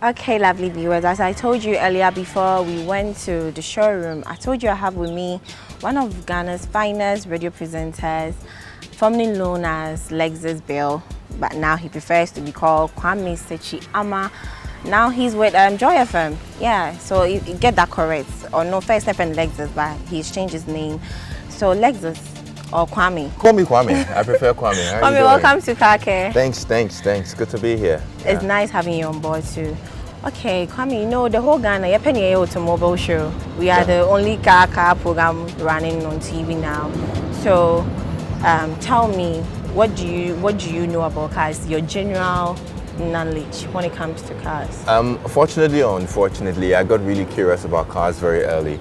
Okay, lovely viewers, as I told you earlier before we went to the showroom, I told you I have with me one of Ghana's finest radio presenters, formerly known as Lexus Bill, but now he prefers to be called Kwame Sechi Ama. Now he's with Joy FM. Yeah, so you get that correct. Or no, first step and Lexus, but he's changed his name. So Lexus or Kwame? Call me Kwame. I prefer Kwame. Kwame, welcome to Car Care. Thanks. Good to be here. It's nice having you on board too. Okay, Kwame, you know the whole Ghana, you're penny automobile show. We are the only car program running on TV now. So, tell me, what do you know about cars? Your general knowledge when it comes to cars. Fortunately or unfortunately, I got really curious about cars very early.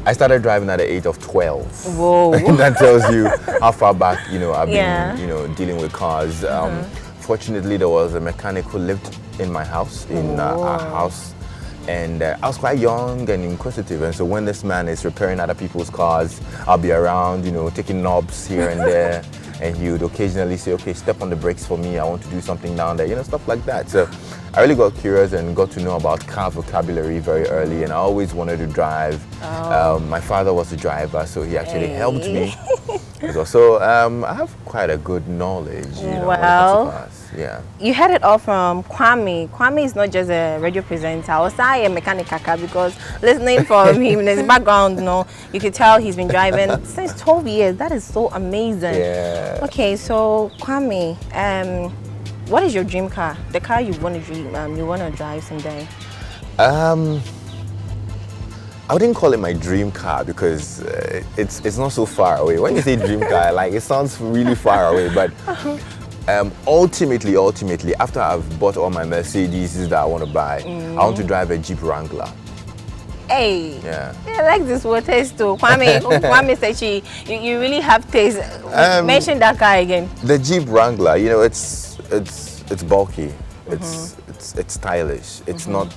I started driving at the age of 12. Whoa! And that tells you how far back I've been dealing with cars. Fortunately, there was a mechanic who lived in my house, in our house, and I was quite young and inquisitive. And so when this man is repairing other people's cars, I'll be around, taking knobs here and there. And he would occasionally say, okay, step on the brakes for me, I want to do something down there, stuff like that. So I really got curious and got to know about car vocabulary very early, and I always wanted to drive. My father was a driver, so he actually helped me. So I have quite a good knowledge, when it comes to cars. Yeah. You heard it all from Kwame. Kwame is not just a radio presenter, also a mechanic because listening from him in his background, you could tell he's been driving since 12 years. That is so amazing. Yeah. Okay, so Kwame, what is your dream car? The car you want to drive someday? I wouldn't call it my dream car because it's not so far away. When you say dream car, it sounds really far away, but ultimately, after I've bought all my Mercedes that I want to buy, I want to drive a Jeep Wrangler. Hey, yeah, I like this word taste too. Kwame said you really have taste. Mention that car again. The Jeep Wrangler, it's bulky, it's stylish, it's not.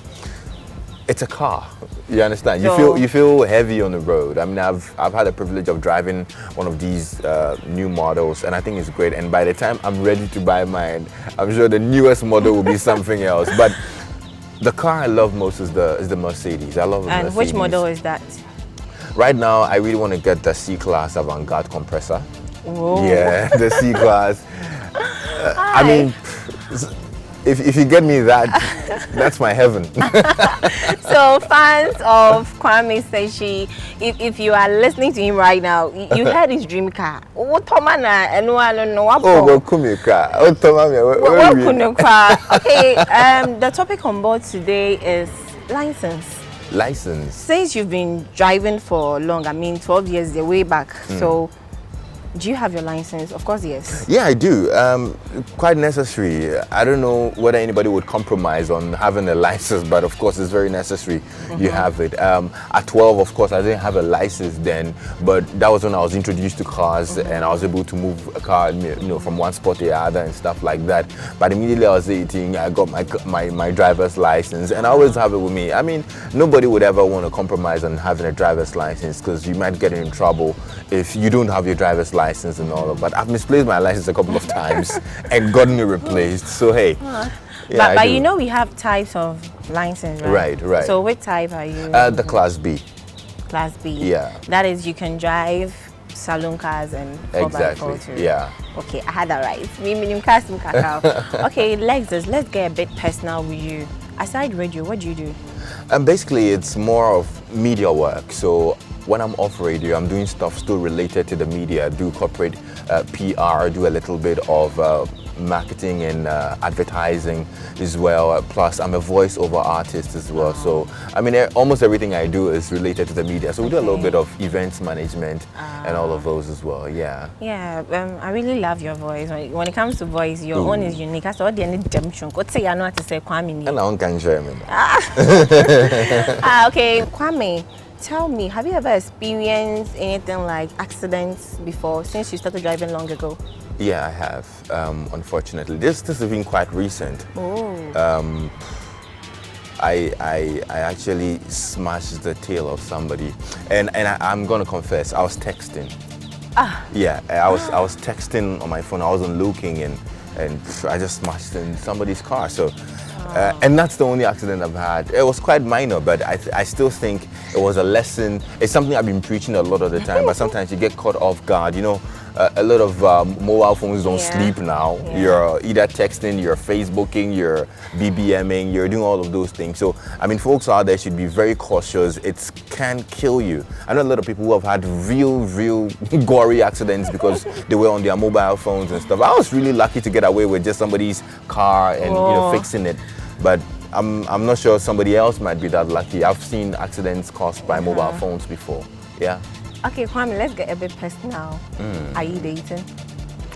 It's a car. You understand? You feel heavy on the road. I mean, I've had the privilege of driving one of these new models, and I think it's great. And by the time I'm ready to buy mine, I'm sure the newest model will be something else. But the car I love most is the Mercedes. I love the Mercedes. And which model is that? Right now, I really want to get the C-Class Avant-Garde compressor. Whoa. Yeah, the C-Class. I mean, if you get me that, that's my heaven. So fans of Kwame Sechi, if you are listening to him right now, you heard his dream car. Okay, the topic on board today is license. License. Since you've been driving for long, 12 years, the way back, so do you have your license? Of course, yes. Yeah, I do. Quite necessary. I don't know whether anybody would compromise on having a license, but of course, it's very necessary you have it. At 12, of course, I didn't have a license then, but that was when I was introduced to cars and I was able to move a car, from one spot to the other and stuff like that. But immediately I was 18, I got my driver's license, and I always have it with me. I mean, nobody would ever want to compromise on having a driver's license because you might get in trouble if you don't have your driver's license and all of. But I've misplaced my license a couple of times and gotten it replaced. So hey, yeah, but we have types of license, right? Right. So which type are you? The Class B. Class B. Yeah. That is, you can drive saloon cars and 4x4 too. Yeah. Okay, I had that right. Okay, Lexus, let's get a bit personal with you. Aside radio, what do you do? Basically, it's more of media work. So when I'm off radio, I'm doing stuff still related to the media. I do corporate PR, do a little bit of marketing and advertising as well. Plus, I'm a voiceover artist as well. So, I mean, almost everything I do is related to the media. So we do a little bit of events management and all of those as well. Yeah. Yeah, I really love your voice. When it comes to voice, your own is unique. I saw the end redemption. What say I know how to say Kwame? And I don't can share me. Okay, Kwame. Tell me, have you ever experienced anything like accidents before since you started driving long ago? Yeah, I have. Unfortunately, this has been quite recent. Oh. I actually smashed the tail of somebody, and I'm gonna confess, I was texting. Yeah, I was texting on my phone. I wasn't looking, and and I just smashed in somebody's car. So, and that's the only accident I've had. It was quite minor, but I still think it was a lesson. It's something I've been preaching a lot of the time, but sometimes you get caught off guard. You know, a lot of mobile phones don't sleep now. You're either texting, you're Facebooking, you're BBMing, you're doing all of those things. So, I mean, folks out there should be very cautious. It can kill you. I know a lot of people who have had real gory accidents because they were on their mobile phones and stuff. I was really lucky to get away with just somebody's car and, you know, fixing it. But I'm not sure somebody else might be that lucky. I've seen accidents caused by mobile phones before. Yeah. Okay, Kwame, let's get a bit personal. Are you dating?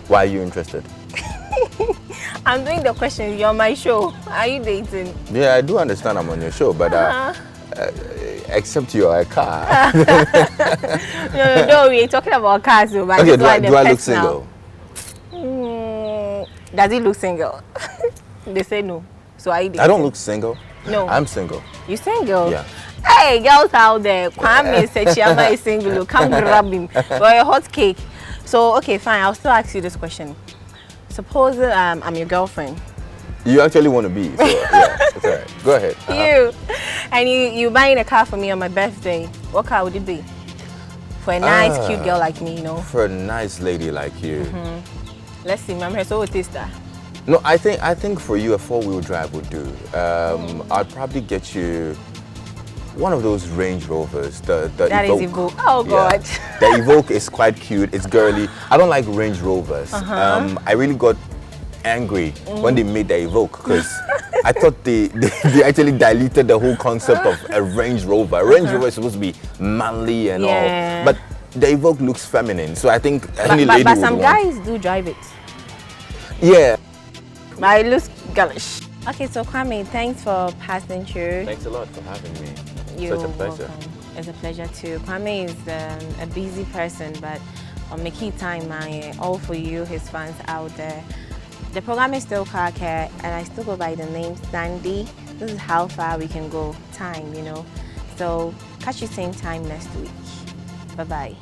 Why are you interested? I'm doing the question. You're on my show. Are you dating? Yeah, I do understand I'm on your show, but except you're a car. No, we're talking about cars. But okay, do I look single? Does he look single? They say no. So are you dating? I don't look single. No. I'm single. You single? Yeah. Hey, girls out there, Kwame said Chiama is single. Come grab him for a hot cake. So, okay, fine. I'll still ask you this question. Suppose I'm your girlfriend. You actually want to be, so yeah, it's all right. Go ahead. And you buying a car for me on my birthday. What car would it be? For a nice, cute girl like me, you know? For a nice lady like you. Let's see, Mama. So what is that? No, I think for you a 4-wheel drive would do. I'd probably get you one of those Range Rovers, the that Evoque. Is Evoque. Oh God. Yeah. The Evoque is quite cute. It's girly. I don't like Range Rovers. I really got angry when they made the Evoque because I thought they actually diluted the whole concept of a Range Rover. A Range Rover is supposed to be manly and all, but the Evoque looks feminine. So I think any lady would some want. guys do drive it. Yeah. But it looks girlish. Okay, so Kwame, thanks for passing through. Thanks a lot for having me. You're Such a pleasure. Welcome. It's a pleasure too. Kwame is a busy person, but making time, all for you, his fans out there. The program is still Car Care, and I still go by the name Sandy. This is how far we can go, time, you know. So catch you same time next week. Bye-bye.